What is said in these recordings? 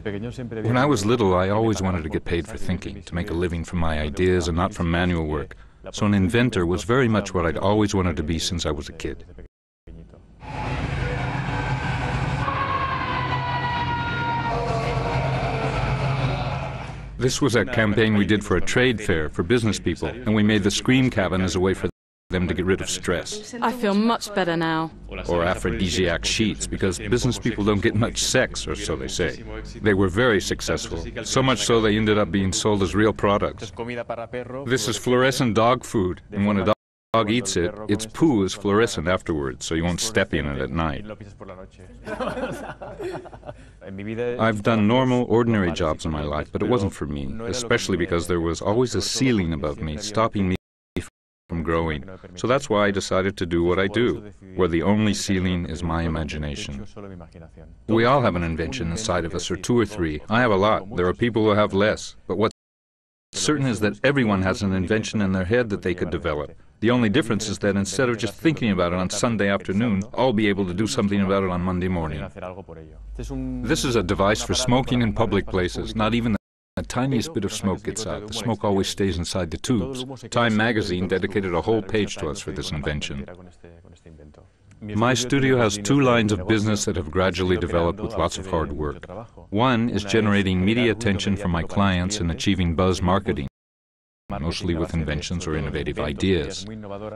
When I was little, I always wanted to get paid for thinking, to make a living from my ideas and not from manual work. So an inventor was very much what I'd always wanted to be since I was a kid. This was a campaign we did for a trade fair for business people, and we made the Scream Cabin as a way for them to get rid of stress. I feel much better now. Or aphrodisiac sheets, because business people don't get much sex, or so they say. They were very successful, so much so they ended up being sold as real products. This is fluorescent dog food, and when a dog eats it, its poo is fluorescent afterwards, so you won't step in it at night. I've done normal, ordinary jobs in my life, but it wasn't for me, especially because there was always a ceiling above me, stopping me from growing. So that's why I decided to do what I do, where the only ceiling is my imagination. We all have an invention inside of us, or two or three. I have a lot. There are people who have less. But what's certain is that everyone has an invention in their head that they could develop. The only difference is that instead of just thinking about it on Sunday afternoon, I'll be able to do something about it on Monday morning. This is a device for smoking in public places. Not even the tiniest bit of smoke gets out. The smoke always stays inside the tubes. Time magazine dedicated a whole page to us for this invention. My studio has two lines of business that have gradually developed with lots of hard work. One is generating media attention from my clients and achieving buzz marketing, mostly with inventions or innovative ideas.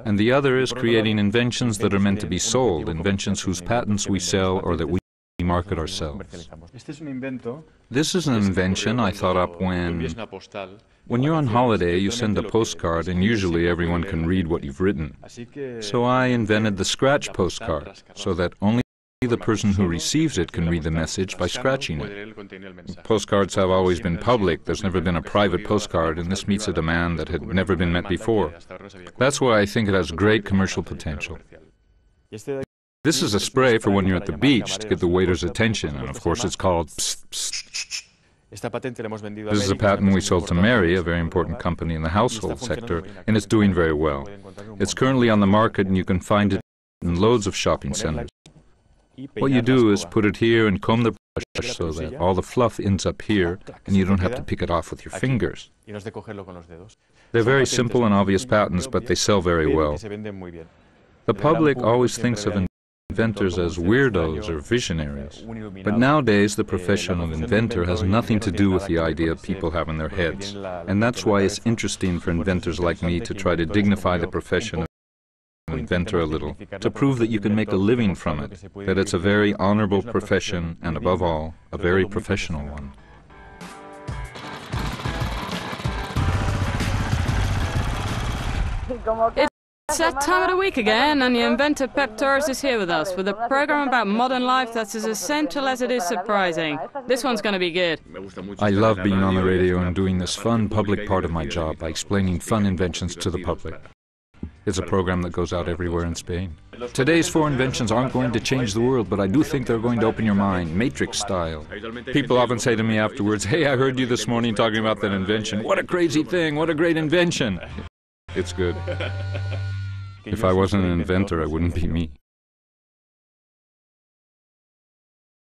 And the other is creating inventions that are meant to be sold, inventions whose patents we sell or that we market ourselves. This is an invention I thought up when you're on holiday, you send a postcard and usually everyone can read what you've written. So I invented the scratch postcard, so that only the person who receives it can read the message by scratching it. Postcards have always been public. There's never been a private postcard, and this meets a demand that had never been met before. That's why I think it has great commercial potential. This is a spray for when you're at the beach to get the waiter's attention, and of course it's called Psst, Psst. This is a patent we sold to Mary, a very important company in the household sector, and it's doing very well. It's currently on the market, and you can find it in loads of shopping centers. What you do is put it here and comb the brush so that all the fluff ends up here, and you don't have to pick it off with your fingers. They're very simple and obvious patents, but they sell very well. The public always thinks of inventors as weirdos or visionaries. But nowadays, the profession of inventor has nothing to do with the idea people have in their heads. And that's why it's interesting for inventors like me to try to dignify the profession of inventor a little, to prove that you can make a living from it, that it's a very honorable profession, and above all, a very professional one. It's that time of the week again, and the inventor Pep Torres is here with us with a program about modern life that's as essential as it is surprising. This one's going to be good. I love being on the radio and doing this fun public part of my job by explaining fun inventions to the public. It's a program that goes out everywhere in Spain. Today's 4 inventions aren't going to change the world, but I do think they're going to open your mind, Matrix style. People often say to me afterwards, "Hey, I heard you this morning talking about that invention. What a crazy thing, what a great invention." It's good. If I wasn't an inventor, I wouldn't be me.